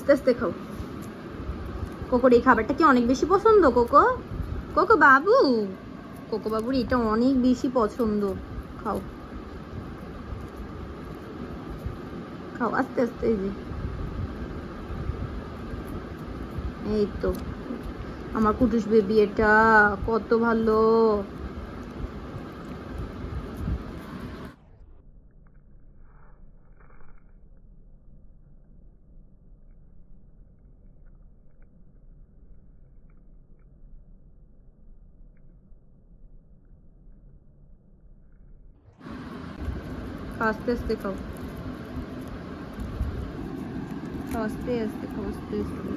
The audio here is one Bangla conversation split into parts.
আস্তে আস্তে খাও। কোকোর এই খাবারটা কি অনেক বেশি পছন্দ? কোকো কোকো বাবু, কোকো বাবুর এটা অনেক বেশি পছন্দ। খাও খাও আস্তে আস্তে। এই তো আমার কুটুস বেবি, এটা কত ভালো। আস্তে আস্তে খাও, আস্তে আস্তে খাও, আস্তে আস্তে।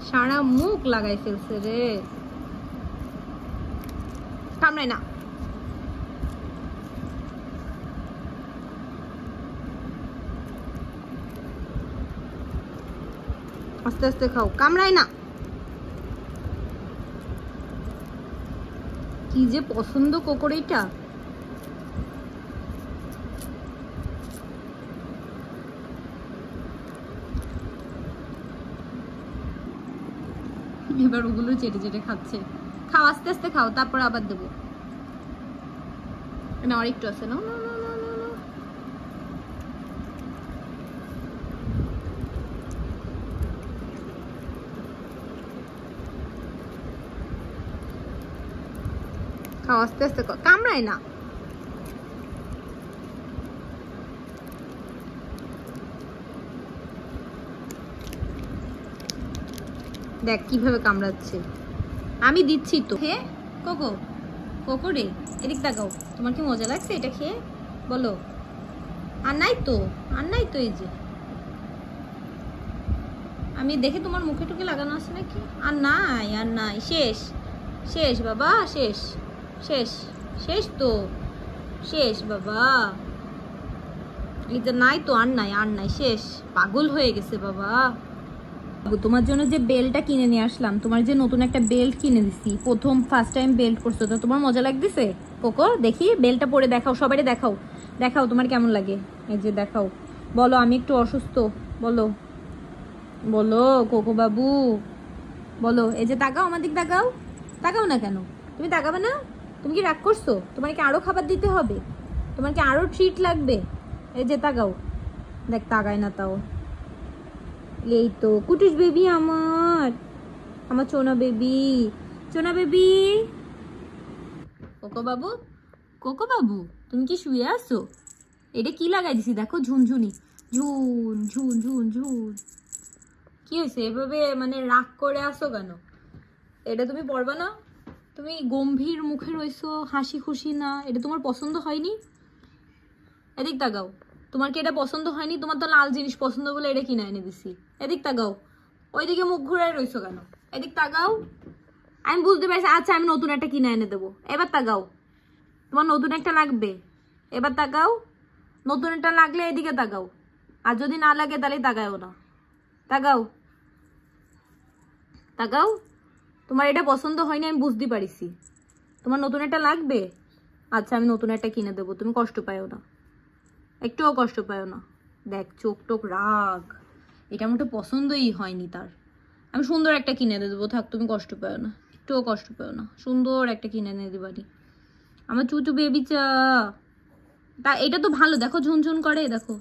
সারা মুখ লাগাই ফেলছে রে, কামড়ায় না। আস্তে আস্তে খাও, কামড়ায় না। কি যে পছন্দ কোকোর এটা। এবার ওগুলো চেটে চেটে খাচ্ছে। খাও আস্তে আস্তে খাও, তারপর আবার দেবো না। আর একটু আছে না, খাও আস্তে আস্তে খাও, কামড়ায় না। দেখ কিভাবে কামড়াচ্ছে, আমি দিচ্ছি তো। হে কোকো, কোকো রে এদিক তাকাও, তোমার কি মজা লাগছে এটা খেয়ে? বলো। আর নাই তো, আর নাই তো। এই যে আমি দেখে তোমার মুখে টুকে লাগানো আছে নাকি? আর নাই, আর নাই, শেষ শেষ বাবা, শেষ শেষ শেষ তো, শেষ বাবা। এই যে নাই তো, আর নাই, আর নাই, শেষ। পাগল হয়ে গেছে বাবা। তোমার জন্য যে বেল্টটা কিনে নিয়ে আসলাম, তোমার যে নতুন একটা বেল্ট কিনে দিছি, প্রথম ফার্স্ট টাইম বেল্ট করছো তো, তোমার মজা লাগতেছে? কোকো দেখি বেল্টটা পরে দেখাও, সবাই দেখাও, দেখাও তোমার কেমন লাগে। এই যে দেখাও, বলো আমি একটু অসুস্থ, বলো বলো কোকো বাবু, বলো। এই যে তাকাও, আমার দিক তাকাও। তাকাও না কেন? তুমি তাকাবে না? তুমি কি রাগ করছো? তোমার কি আরো খাবার দিতে হবে? তোমার কি আরো ট্রিট লাগবে? এই যে তাকাও। দেখ তাকায় না তাও। এই তো কুটুস বেবি আমার, আমার চোনা বেবি, চোনা বেবি। কোকো বাবু, কোকো বাবু তুমি কি শুয়ে আছো? এটা কি লাগাই দিছি দেখো, ঝুনঝুনি, ঝুন ঝুন ঝুন ঝুন। কি হয়েছে এভাবে মানে রাগ করে আসো কেন? এটা তুমি পড়বা না? তুমি গম্ভীর মুখে রইছো, হাসি খুশি না। এটা তোমার পছন্দ হয়নি? এদিক তাকাও, তোমার কি এটা পছন্দ হয়নি? তোমার তো লাল জিনিস পছন্দ বলে এটা কিনে এনে দিছি। এদিক তাকাও, ওইদিকে মুখ ঘুরে রইছো কেন? এদিক তাকাও। আমি বুঝতে পারছি, আচ্ছা আমি নতুন একটা কিনে এনে দেবো। এবার তাকাও, তোমার নতুন একটা লাগবে। এবার তাকাও, নতুন একটা লাগলে এদিকে তাকাও, আর যদি না লাগে তাহলে তাকাও না। তাকাও তাকাও, তোমার এটা পছন্দ হয়নি আমি বুঝতে পারিছি। তোমার নতুন একটা লাগবে, আচ্ছা আমি নতুন একটা কিনে দেবো, তুমি কষ্ট পাও না, একটুও কষ্ট পাও না। দেখ চোখ টোক রাগ, এটা আমার তো পছন্দই হয়নি তার। আমি সুন্দর একটা কিনে দেবো, থাক তুমি কষ্ট পাও না, একটুও কষ্ট পাও না, সুন্দর একটা কিনে এনে দিবানি আমার চুচু বেবি চা। তা এটা তো ভালো, দেখো ঝুনঝুন করে, দেখো